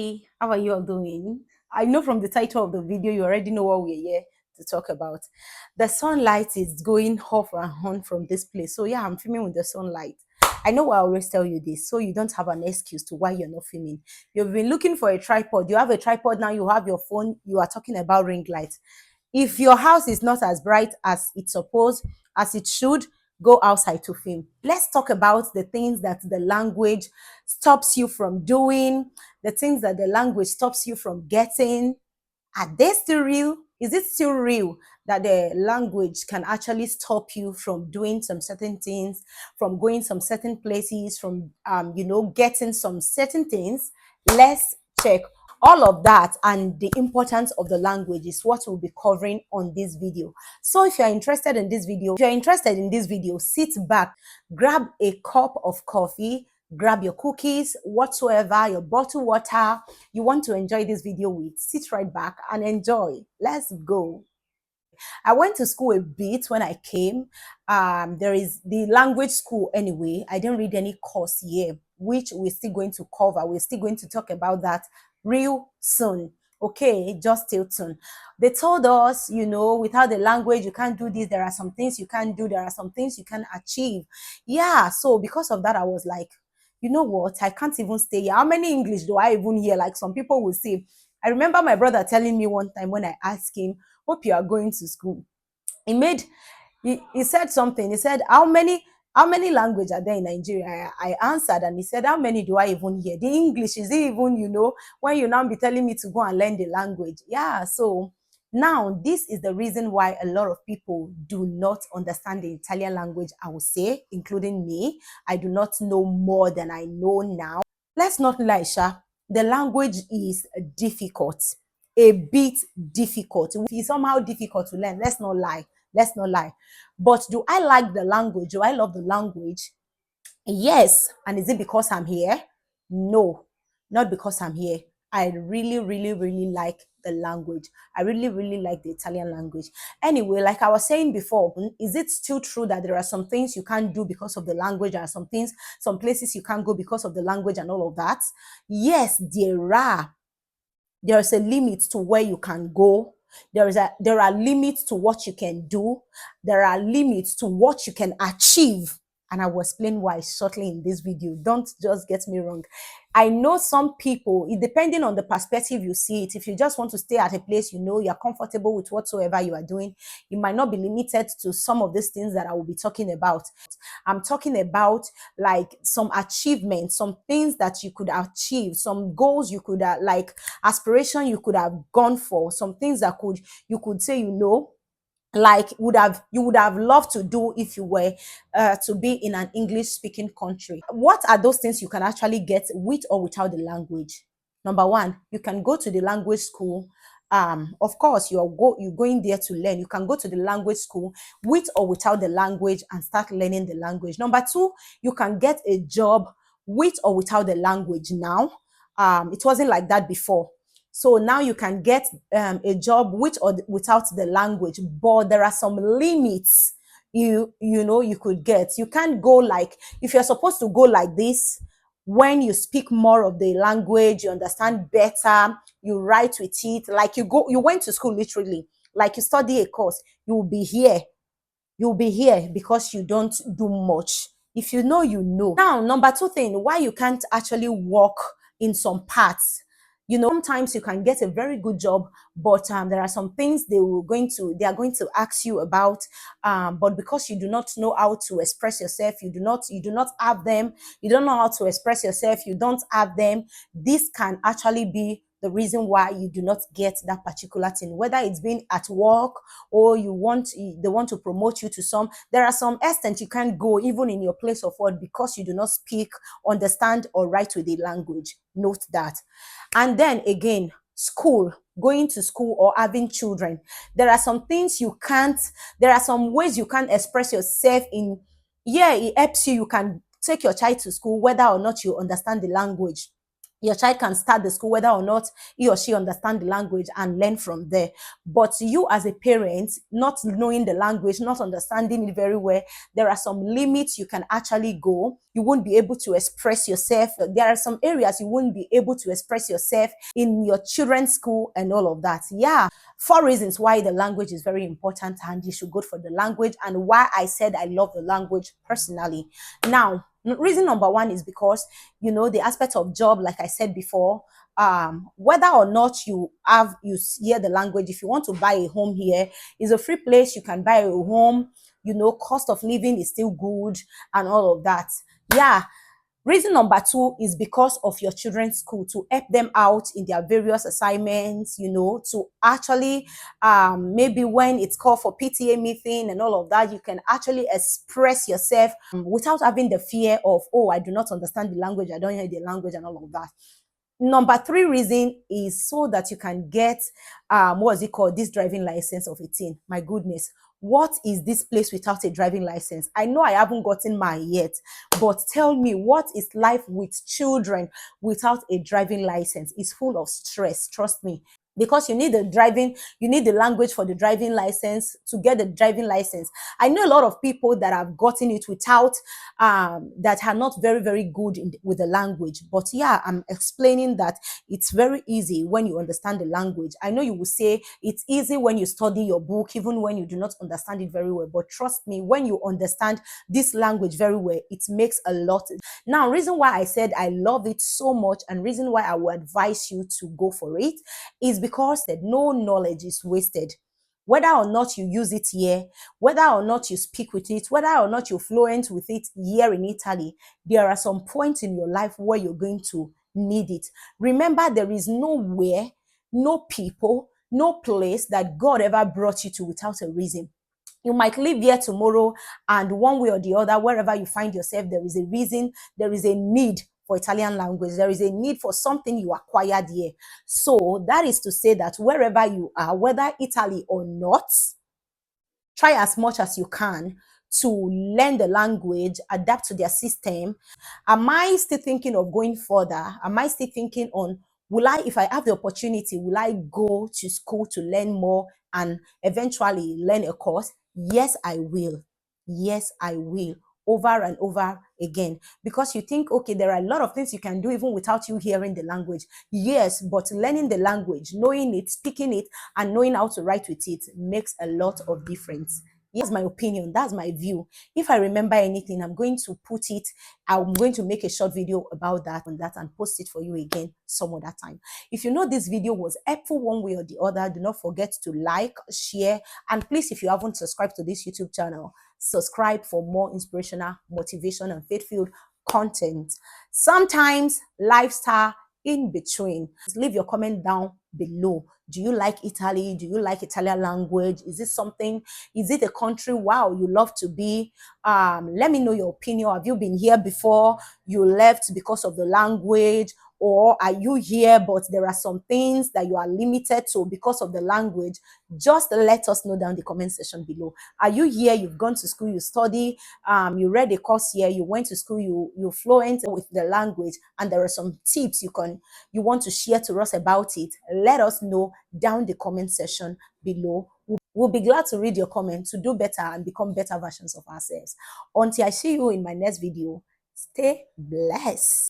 Hey, how are you all doing? I know from the title of the video, you already know what we're here to talk about. The sunlight is going off and on from this place. So yeah, I'm filming with the sunlight. I know I always tell you this, so you don't have an excuse to why you're not filming. You've been looking for a tripod. You have a tripod now, you have your phone, you are talking about ring light. If your house is not as bright as it's supposed, as it should, go outside to film. Let's talk about the things that the language stops you from doing, the things that the language stops you from getting. Are they still real? Is it still real that the language can actually stop you from doing some certain things, from going some certain places, from getting some certain things? Let's check. All of that and the importance of the language is what we'll be covering on this video. So if you're interested in this video, sit back, grab a cup of coffee, grab your cookies, whatsoever, your bottled water you want to enjoy this video with. Sit right back and enjoy. Let's go. I went to school a bit when I came. There is the language school anyway. I didn't read any course here, which we're still going to cover. We're still going to talk about that real soon. Okay, just stay tuned. They told us, without the language, you can't do this. There are some things you can't do. There are some things you can achieve. Yeah, so because of that, I was like, you know what? I can't even stay here. How many English do I even hear? Like some people will say. I remember my brother telling me one time when I asked him, hope you are going to school. He said something. He said, how many language are there in Nigeria? I answered and he said, how many do I even hear? The English, is it even, when you now be telling me to go and learn the language? Yeah, so now this is the reason why a lot of people do not understand the Italian language, I would say, including me. I do not know more than I know now. Let's not lie, Sha. The language is difficult, a bit difficult. It's somehow difficult to learn. Let's not lie. Let's not lie. But do I like the language? Do I love the language? Yes. And is it because I'm here? No, not because I'm here. I really, really, really like the language. I really, really like the Italian language. Anyway, like I was saying before, is it still true that there are some things you can't do because of the language and some things, some places you can't go because of the language and all of that? Yes, there are. There's a limit to where you can go. There are limits to what you can do. There are limits to what you can achieve. And I will explain why shortly in this video. Don't just get me wrong. I know some people, depending on the perspective you see it, if you just want to stay at a place you're comfortable with whatsoever you are doing, you might not be limited to some of these things that I will be talking about. I'm talking about like some achievements, some things that you could achieve, some goals you could like aspiration you could have gone for, some things that you could say, like you would have loved to do if you were to be in an English speaking country. What are those things you can actually get with or without the language? Number one, you can go to the language school. Of course, you're going there to learn. You can go to the language school with or without the language and start learning the language. Number two, you can get a job with or without the language now. It wasn't like that before. So now you can get a job with or without the language, but there are some limits you could get. You can't go like, if you're supposed to go like this, when you speak more of the language, you understand better, you write with it, like you went to school literally, like you study a course, you'll be here because you don't do much. If you know, you know. Now, number two thing, why you can't actually work in some parts. Sometimes you can get a very good job, but there are some things they are going to ask you about. But because you do not know how to express yourself, you do not have them. You don't know how to express yourself. You don't have them. This can actually be the reason why you do not get that particular thing, whether it's been at work or they want to promote you to there are some extent you can't go even in your place of work because you do not speak, understand, or write with the language. Note that. And then again, going to school or having children. There are some things there are some ways you can't express yourself in. Yeah, it helps you. You can take your child to school whether or not you understand the language. Your child can start the school whether or not he or she understand the language and learn from there. But you as a parent, not knowing the language, not understanding it very well, there are some limits you can actually go. You won't be able to express yourself. There are some areas you won't be able to express yourself in your children's school and all of that. Yeah. 4 reasons why the language is very important and you should go for the language, and why I said I love the language personally. Now, reason number one is because, the aspect of job, like I said before, whether or not you hear the language, if you want to buy a home here, is a free place. You can buy a home. Cost of living is still good and all of that. Yeah. Reason number two is because of your children's school, to help them out in their various assignments, to actually, maybe when it's called for PTA meeting and all of that, you can actually express yourself without having the fear of, oh, I do not understand the language, I don't hear the language and all of that. Number three reason is so that you can get, what is it called, this driving license of 18. My goodness, what is this place without a driving license? I know I haven't gotten mine yet, but tell me, what is life with children without a driving license? It's full of stress, trust me. Because you need the language for the driving license to get the driving license. I know a lot of people that have gotten it without, that are not very, very good with the language. But yeah, I'm explaining that it's very easy when you understand the language. I know you will say it's easy when you study your book, even when you do not understand it very well. But trust me, when you understand this language very well, it makes a lot. Now, reason why I said I love it so much, and reason why I would advise you to go for it, is because that no knowledge is wasted. Whether or not you use it here, whether or not you speak with it, whether or not you're fluent with it here in Italy, there are some points in your life where you're going to need it. Remember, there is nowhere, no people, no place that God ever brought you to without a reason. You might live here tomorrow, and one way or the other, wherever you find yourself, there is a reason, there is a need for Italian language, there is a need for something you acquired here. So that is to say that wherever you are, whether Italy or not, try as much as you can to learn the language, adapt to their system. Am I still thinking of going further? Am I still thinking on, if I have the opportunity, will I go to school to learn more and eventually learn a course? Yes, I will. Yes, I will. Over and over again. Because you think, okay, there are a lot of things you can do even without you hearing the language. Yes, but learning the language, knowing it, speaking it, and knowing how to write with it makes a lot of difference. Yes, my opinion. That's my view. If I remember anything, I'm going to make a short video about that and post it for you again some other time. If you know this video was helpful one way or the other, do not forget to like, share, and please, if you haven't subscribed to this YouTube channel, subscribe for more inspirational, motivation, and faith-filled content. Sometimes lifestyle in between. Leave your comment down below. Do you like Italy? Do you like Italian language? Is it a country, wow, you love to be? Let me know your opinion. Have you been here before? You left because of the language? Or are you here, but there are some things that you are limited to because of the language? Just let us know down in the comment section below. Are you here? You've gone to school, you study, you read a course here, you went to school, you're fluent with the language, and there are some tips you want to share to us about it. Let us know down the comment section below. We'll be glad to read your comments to do better and become better versions of ourselves. Until I see you in my next video, stay blessed.